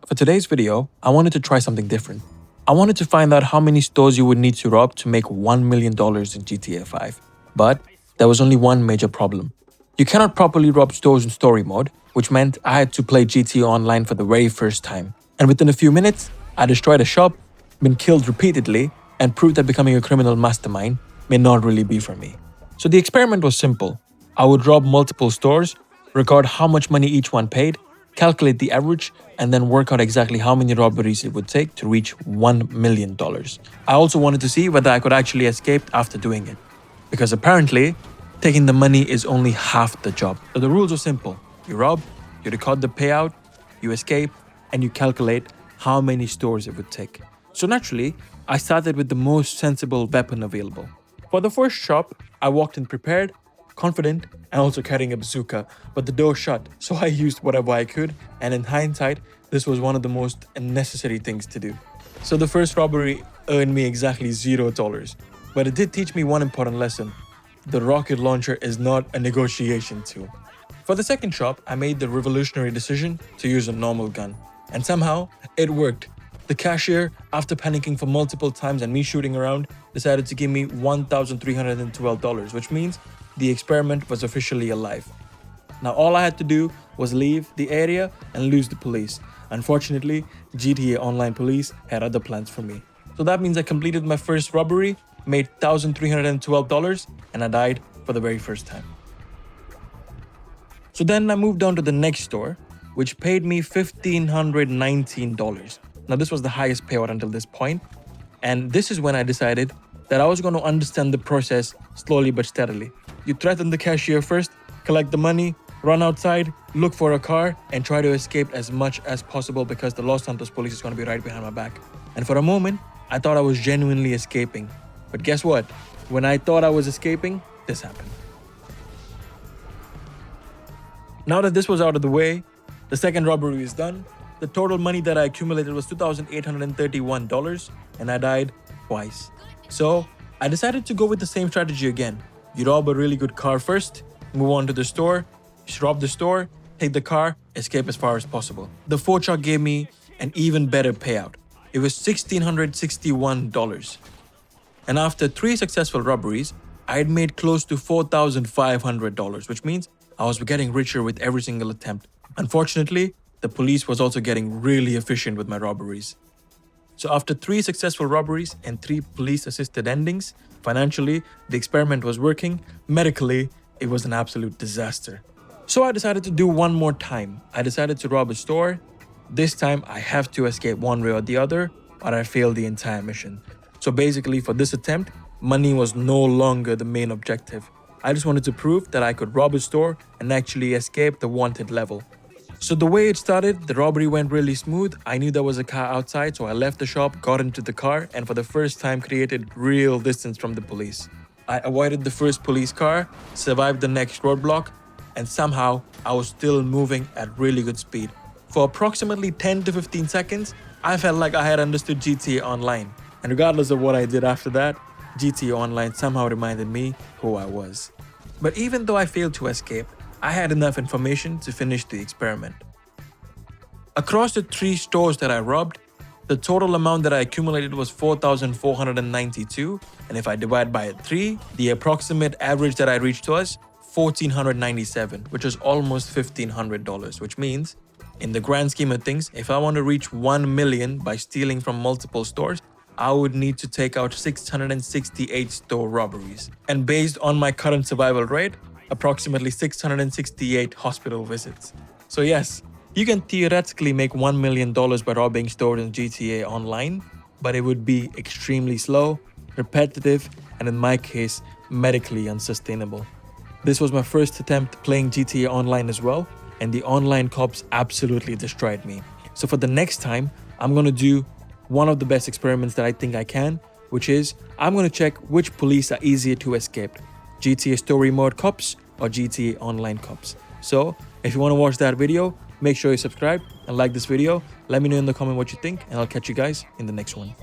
For today's video, I wanted to try something different. I wanted to find out how many stores you would need to rob to make $1 million in GTA 5. But there was only one major problem. You cannot properly rob stores in story mode, which meant I had to play GTA Online for the very first time. And within a few minutes, I destroyed a shop, been killed repeatedly, and proved that becoming a criminal mastermind may not really be for me. So the experiment was simple. I would rob multiple stores, record how much money each one paid, calculate the average, and then work out exactly how many robberies it would take to reach $1 million. I also wanted to see whether I could actually escape after doing it. Because apparently, taking the money is only half the job. So the rules are simple. You rob, you record the payout, you escape, and you calculate how many stores it would take. So naturally, I started with the most sensible weapon available. For the first shop, I walked in prepared, confident, and also carrying a bazooka, but the door shut, so I used whatever I could, and in hindsight, this was one of the most unnecessary things to do. So the first robbery earned me exactly $0, but it did teach me one important lesson. The rocket launcher is not a negotiation tool. For the second shop, I made the revolutionary decision to use a normal gun, and somehow, it worked. The cashier, after panicking for multiple times and me shooting around, decided to give me $1,312, which means the experiment was officially alive. Now all I had to do was leave the area and lose the police. Unfortunately, GTA Online police had other plans for me. So that means I completed my first robbery, made $1,312, and I died for the very first time. So then I moved on to the next store, which paid me $1,519. Now this was the highest payout until this point, and this is when I decided that I was going to understand the process slowly but steadily. You threaten the cashier first, collect the money, run outside, look for a car, and try to escape as much as possible because the Los Santos police is going to be right behind my back. And for a moment, I thought I was genuinely escaping. But guess what? When I thought I was escaping, this happened. Now that this was out of the way, the second robbery is done. The total money that I accumulated was $2,831, and I died twice. So I decided to go with the same strategy again. You rob a really good car first, move on to the store, rob the store, take the car, escape as far as possible. The fourth shot gave me an even better payout. It was $1,661. And after 3 successful robberies, I had made close to $4,500, which means I was getting richer with every single attempt. Unfortunately, the police was also getting really efficient with my robberies. So after 3 successful robberies and 3 police-assisted endings, financially, the experiment was working. Medically, it was an absolute disaster. So I decided to do one more time. I decided to rob a store. This time, I have to escape one way or the other, or I failed the entire mission. So basically, for this attempt, money was no longer the main objective. I just wanted to prove that I could rob a store and actually escape the wanted level. So the way it started, the robbery went really smooth. I knew there was a car outside, so I left the shop, got into the car, and for the first time created real distance from the police. I avoided the first police car, survived the next roadblock, and somehow I was still moving at really good speed. For approximately 10 to 15 seconds, I felt like I had understood GTA Online. And regardless of what I did after that, GTA Online somehow reminded me who I was. But even though I failed to escape, I had enough information to finish the experiment. Across the 3 stores that I robbed, the total amount that I accumulated was $4,492, and if I divide by 3, the approximate average that I reached was $1,497, which was almost $1,500, which means, in the grand scheme of things, if I want to reach 1 million by stealing from multiple stores, I would need to take out 668 store robberies. And based on my current survival rate, approximately 668 hospital visits. So yes, you can theoretically make $1 million by robbing stores in GTA Online, but it would be extremely slow, repetitive, and in my case, medically unsustainable. This was my first attempt playing GTA Online as well, and the online cops absolutely destroyed me. So for the next time, I'm gonna do one of the best experiments that I think I can, which is I'm gonna check which police are easier to escape. GTA Story Mode cops or GTA Online cops. So if you want to watch that video, make sure you subscribe and like this video. Let me know in the comment what you think, and I'll catch you guys in the next one.